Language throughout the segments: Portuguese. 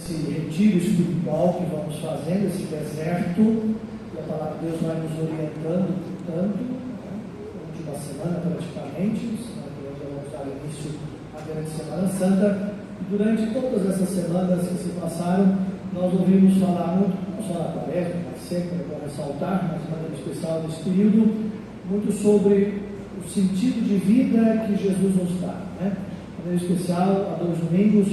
esse retiro espiritual que vamos fazendo, esse deserto, e a palavra de Deus vai nos orientando tanto, né? Última semana praticamente, semana que nós vamos dar início à grande Semana Santa, e durante todas essas semanas que se passaram, nós ouvimos falar muito, não só na Quaresma, mas sempre é bom ressaltar, mas de maneira especial nesse período, muito sobre o sentido de vida que Jesus nos dá, né? De maneira especial, há 2 domingos,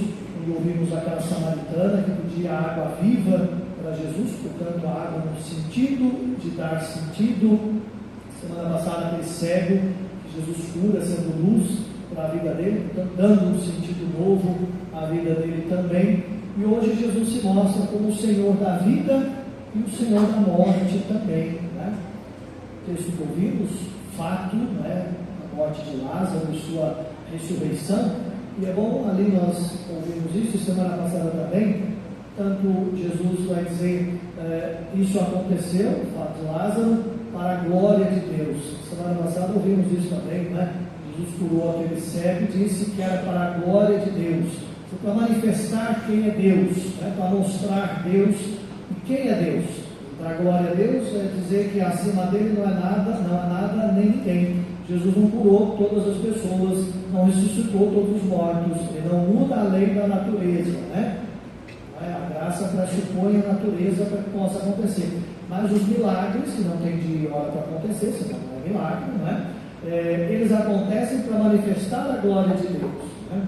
ouvimos aquela samaritana que pedia água viva para Jesus, portanto, a água no sentido de dar sentido. Semana passada, aquele cego que Jesus cura, sendo luz para a vida dele, portanto, dando um sentido novo à vida dele também. E hoje Jesus se mostra como o Senhor da vida e o Senhor da morte também, né? O texto que ouvimos, fato, né? A morte de Lázaro e sua ressurreição. E é bom, ali nós ouvimos isso, semana passada também, tanto Jesus vai dizer, isso aconteceu, o fato de Lázaro, para a glória de Deus. Semana passada ouvimos isso também, né? Jesus curou aquele cego e disse que era para a glória de Deus, foi para manifestar quem é Deus, né? Para mostrar Deus e quem é Deus. Para a glória a Deus é dizer que acima dele não há nada nem ninguém. Jesus não curou todas as pessoas, não ressuscitou todos os mortos, ele não muda a lei da natureza, né? A graça pressupõe a natureza para que possa acontecer. Mas os milagres, que não tem de hora para acontecer, senão não é milagre, não é? Eles acontecem para manifestar a glória de Deus, né?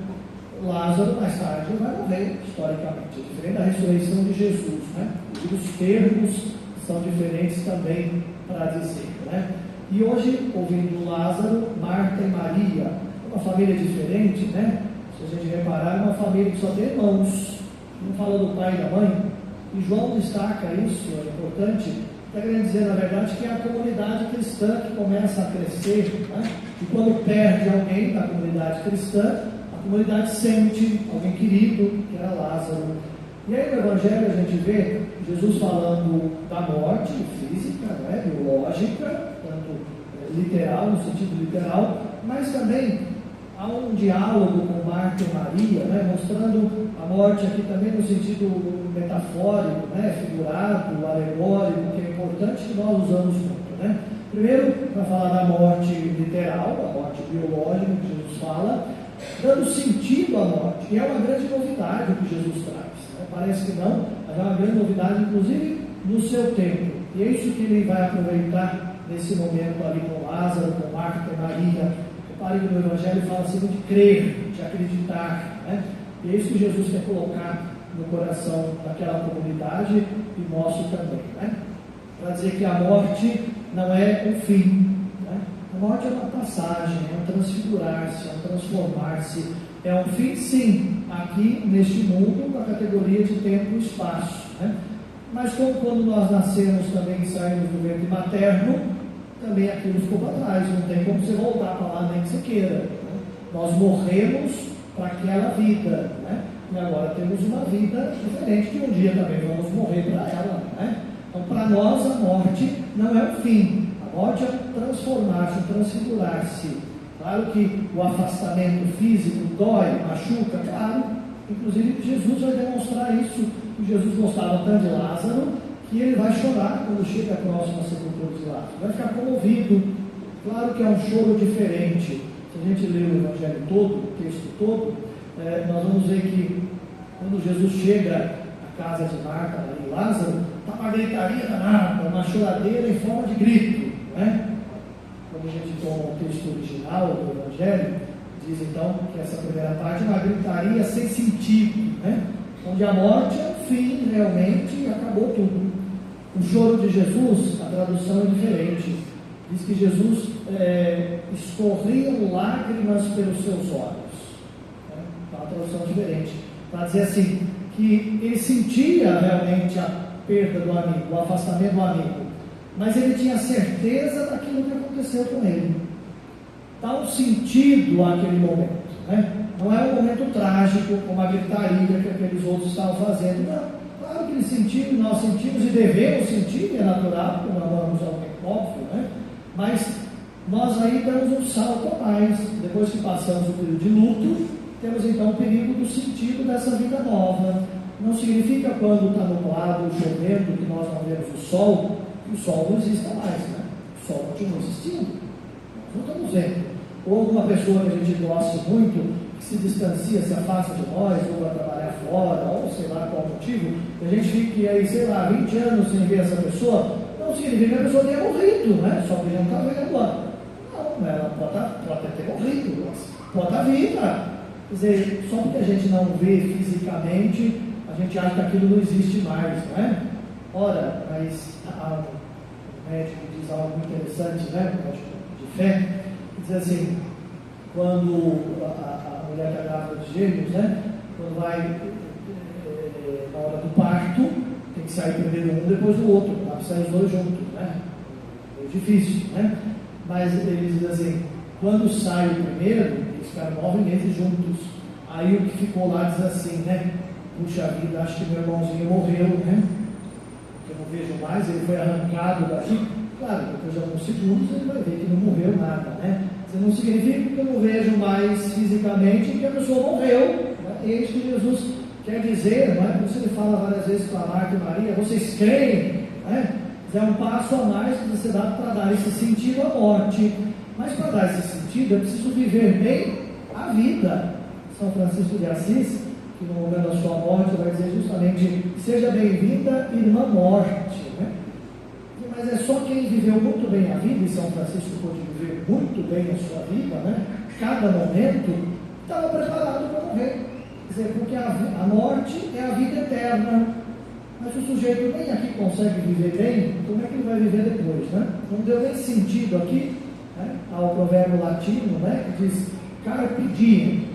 Lázaro, mais tarde, vai morrer, historicamente, diferente da ressurreição de Jesus, né? E os termos são diferentes também para dizer, né? E hoje, ouvindo Lázaro, Marta e Maria, uma família diferente, né? Se a gente reparar, é uma família que só tem irmãos, não fala do pai e da mãe, e João destaca isso, é importante, está querendo dizer, na verdade, que é a comunidade cristã que começa a crescer, né? E quando perde alguém da comunidade cristã, a comunidade sente alguém querido, que era Lázaro. E aí no Evangelho a gente vê Jesus falando da morte física, né? Biológica, literal, no sentido literal, mas também há um diálogo com Marta e Maria, né, mostrando a morte aqui também no sentido metafórico, né, figurado, alegórico, que é importante que nós usamos muito, né? Primeiro, para falar da morte literal, a morte biológica que Jesus fala, dando sentido à morte, que é uma grande novidade que Jesus traz, né? Parece que não, mas é uma grande novidade, inclusive no seu tempo, e é isso que ele vai aproveitar nesse momento ali com Lázaro, com Marta e Maria. Repare que no Evangelho fala assim de crer, de acreditar, né? E é isso que Jesus quer colocar no coração daquela comunidade e nosso também, né? Para dizer que a morte não é o fim, né? A morte é uma passagem, é um transfigurar-se, é um transformar-se, é um fim, sim, aqui neste mundo, com a categoria de tempo e espaço, né? Mas como quando nós nascemos também e saímos do ventre materno, também aquilo ficou para trás, não tem como você voltar para lá nem que você queira, né? Nós morremos para aquela vida, né? E agora temos uma vida diferente, que um dia também vamos morrer para ela, né? Então para nós a morte não é o fim, a morte é transformar-se, transfigurar-se. Claro que o afastamento físico dói, machuca, claro, inclusive Jesus vai demonstrar isso. Jesus gostava tanto de Lázaro que ele vai chorar quando chega próximo à sepultura de Lázaro, vai ficar comovido. Claro que é um choro diferente. Se a gente ler o Evangelho todo, o texto todo, nós vamos ver que quando Jesus chega à casa de Marta e Lázaro, está uma gritaria danada, uma choradeira em forma de grito, né? Quando a gente toma o texto original do Evangelho, diz então que essa primeira parte é uma gritaria sem sentido, né? Onde a morte é o fim realmente e acabou tudo. O choro de Jesus, a tradução é diferente. Diz que Jesus escorriam lágrimas pelos seus olhos. Né? Então, uma tradução diferente. Para dizer assim, que ele sentia realmente a perda do amigo, o afastamento do amigo, mas ele tinha certeza daquilo que aconteceu com ele. Dá um sentido àquele momento, né? Não é um momento trágico, como a gritaria que aqueles outros estavam fazendo. Não, claro que eles sentiram, nós sentimos e devemos sentir, é natural, porque nós amamos alguém, óbvio, né? Mas nós aí damos um salto a mais. Depois que passamos o período de luto, temos então o perigo do sentido dessa vida nova. Não significa quando está nublado, chovendo, que nós não vemos o sol não exista mais, né? O sol continua existindo. Nós não estamos vendo. Ou alguma pessoa que a gente gosta muito, que se distancia, se afasta de nós, ou vai trabalhar fora, ou sei lá qual motivo, e a gente fica aí, sei lá, 20 anos sem ver essa pessoa, não significa que a pessoa tenha morrido, né? Só que já não está vendo lá. Não, ela pode até ter morrido, mas pode estar viva. Quer dizer, só porque a gente não vê fisicamente, a gente acha que aquilo não existe mais, né? Ora, mas o médico diz algo interessante, né? O médico de fé, diz assim, quando a mulher está grávida de gêmeos, né? Quando vai na hora do parto, tem que sair primeiro um, depois o outro, não dá para sair os dois juntos, né? É difícil, né? Mas ele diz assim, quando sai o primeiro, eles ficaram 9 meses juntos. Aí o que ficou lá diz assim, né? Puxa vida, acho que meu irmãozinho morreu, né? Eu não vejo mais, ele foi arrancado daqui. Claro, depois de alguns segundos ele vai ver que não morreu nada, né? Isso não significa que eu não vejo mais fisicamente que a pessoa morreu. Né? É isso que Jesus quer dizer, não é? Por isso ele fala várias vezes para Marta e Maria, vocês creem, né? É um passo a mais que você dá para dar esse sentido à morte. Mas para dar esse sentido, eu preciso viver bem a vida. São Francisco de Assis, que no momento da sua morte vai dizer justamente, seja bem-vinda, irmã morte, né? Mas é só quem viveu muito bem a vida, e São Francisco pôde viver muito bem a sua vida, né? Cada momento, estava preparado para morrer. Quer dizer, porque a morte é a vida eterna. Mas o sujeito nem aqui consegue viver bem, como é que ele vai viver depois, né? Não deu nem sentido aqui, né, ao provérbio latino, né, que diz, carpe diem,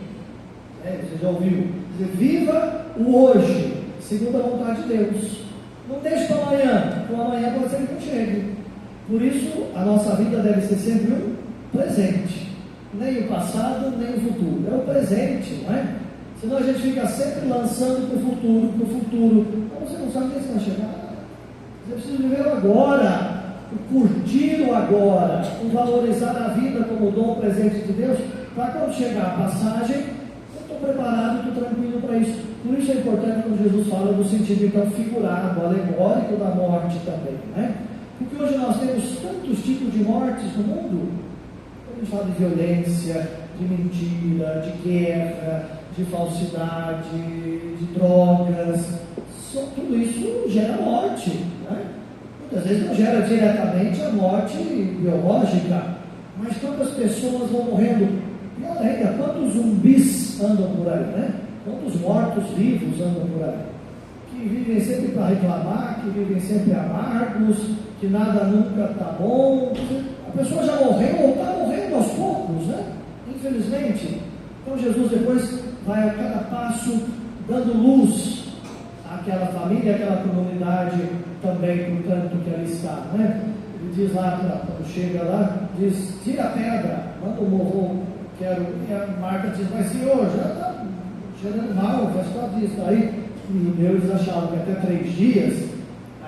você já ouviu? Quer dizer, viva o hoje, segundo a vontade de Deus. Não deixe para amanhã, porque amanhã pode ser que não chegue. Por isso, a nossa vida deve ser sempre um presente. Nem o passado, nem o futuro. É o presente, não é? Senão a gente fica sempre lançando para o futuro. Então você não sabe quem vai chegar. Você precisa viver o agora, o curtir o agora, o valorizar a vida como dom presente de Deus, para quando chegar a passagem, eu estou preparado, estou tranquilo para isso. Por isso é importante quando Jesus fala no sentido então figurado, alegórico da morte também, né? Porque hoje nós temos tantos tipos de mortes no mundo. A gente fala de violência, de mentira, de guerra, de falsidade, de drogas, tudo isso gera morte, né? Muitas vezes não gera diretamente a morte biológica, mas quantas pessoas vão morrendo, pior ainda, quantos zumbis andam por aí, né? Quantos mortos-vivos andam por aí, que vivem sempre para reclamar, que vivem sempre amargos, que nada nunca está bom, a pessoa já morreu ou está morrendo aos poucos, né? Infelizmente. Então Jesus depois vai a cada passo dando luz àquela família, àquela comunidade também, portanto, que ali está, né? Ele diz lá, quando chega lá, diz, tira a pedra, manda o morro, quero, e a Marta diz, mas senhor, já está cheirando mal, faz 4 dias, aí os judeus achavam que até 3 dias,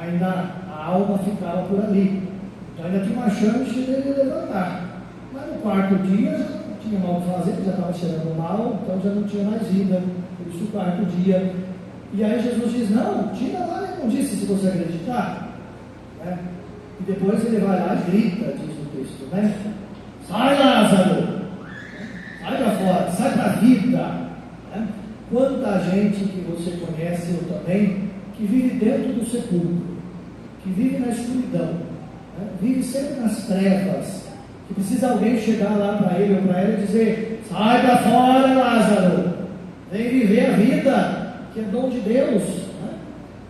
ainda a alma ficava por ali, então ainda tinha uma chance de ele levantar, mas no 4º dia já tinha mal de fazer, já estava cheirando mal, então já não tinha mais vida, por isso o 4º dia. E aí Jesus diz, não, tira lá a imundície se você acreditar, né? E depois ele vai lá e grita, diz o texto, né? Sai, Lázaro, sai para fora, sai para a vida, né? Quanta gente que você conhece, eu também, que vive dentro do sepulcro, que vive na escuridão, né? Vive sempre nas trevas, que precisa alguém chegar lá para ele ou para ela e dizer, sai para fora, Lázaro, vem viver a vida, que é dom de Deus, né?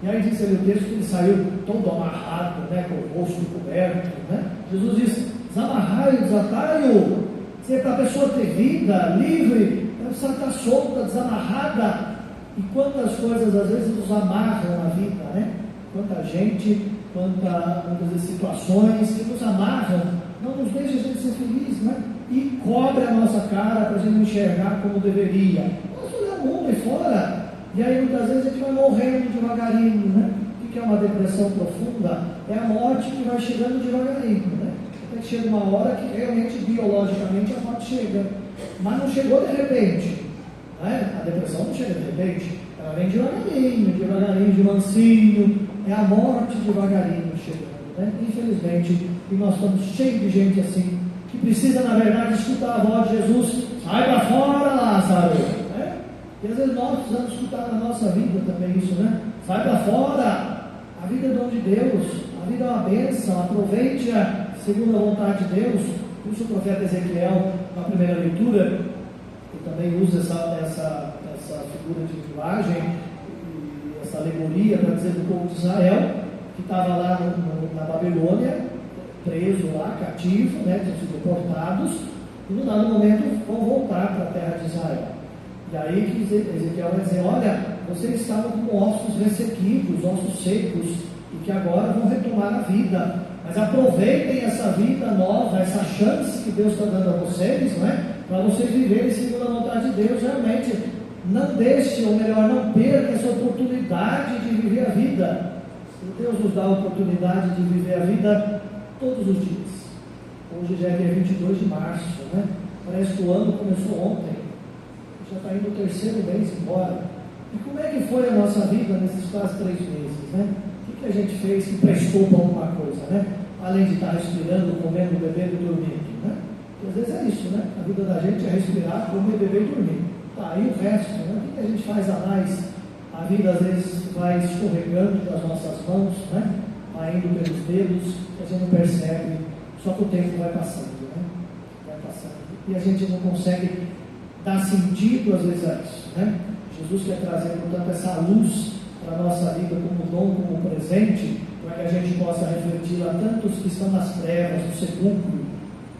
E aí diz ali o texto que ele saiu todo amarrado, né, com o rosto coberto, né? Jesus diz, desamarrai, desatai-o, se é para a pessoa ter vida, livre, ela precisa estar solta, desamarrada. E quantas coisas às vezes nos amarram na vida, né? Quanta gente, quantas situações que nos amarram, não nos deixa a gente ser feliz, né? E cobre a nossa cara para a gente não enxergar como deveria. Nós olhamos o mundo aí fora, e aí muitas vezes a gente vai morrendo devagarinho, né? O que é uma depressão profunda? É a morte que vai chegando devagarinho, né? Até que chega uma hora que realmente, biologicamente, a morte chega. Mas não chegou de repente, né? A depressão não chega de repente. Ela vem devagarinho, de mansinho, é a morte devagarinho chegando, né? Infelizmente, e nós estamos cheios de gente assim, que precisa, na verdade, escutar a voz de Jesus: sai para fora, Lázaro, né? E às vezes nós precisamos escutar na nossa vida também isso, né? Sai para fora, a vida é dom de Deus, a vida é uma bênção, aproveite-a segundo a vontade de Deus. Por isso o profeta Ezequiel, na primeira leitura, ele também usa essa figura de linguagem, essa alegoria para dizer do povo de Israel, que estava lá na Babilônia, preso lá, cativo, né, tinham sido deportados, e no dado momento vão voltar para a terra de Israel. E aí que Ezequiel vai dizer: olha, vocês estavam com ossos ressequidos, ossos secos, e que agora vão retomar a vida. Mas aproveitem essa vida nova, essa chance que Deus está dando a vocês, não é? Para vocês viverem segundo a vontade de Deus. Realmente, não deixe, ou melhor, não perca essa oportunidade de viver a vida. Deus nos dá a oportunidade de viver a vida todos os dias. Hoje já é dia 22 de março, né? Parece que o ano começou ontem. Já está indo o terceiro mês embora. E como é que foi a nossa vida nesses quase 3 meses, né? O que a gente fez que prestou para alguma coisa, né? Além de estar respirando, comendo, bebendo e dormindo, né? Porque às vezes é isso, né? A vida da gente é respirar, comer, beber e dormir. Tá, e o resto, né? O que a gente faz a mais? A vida às vezes vai escorregando das nossas mãos, né? Vai indo pelos dedos, a gente não percebe, só que o tempo vai passando, né? Vai passando. E a gente não consegue dar sentido às vezes a isso, né? Jesus quer trazer, portanto, essa luz para a nossa vida como dom, como presente, para que a gente possa refletir a tantos que estão nas trevas, no sepulcro,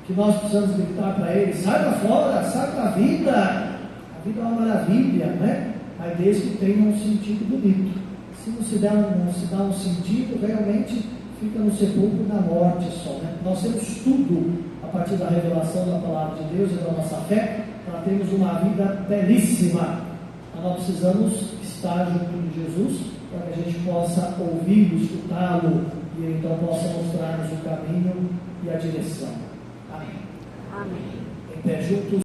que nós precisamos gritar para eles: sai para fora, sai para a vida. A vida é uma maravilha, né? Mas desde que tenha um sentido bonito. Se não se dá um sentido, realmente fica no sepulcro da morte só, né? Nós temos tudo a partir da revelação da palavra de Deus e da nossa fé para termos uma vida belíssima. Mas nós precisamos estar junto de Jesus para que a gente possa ouvi-lo, escutá-lo e ele então possa mostrar-nos o caminho e a direção. Amém. Amém. Em pé juntos.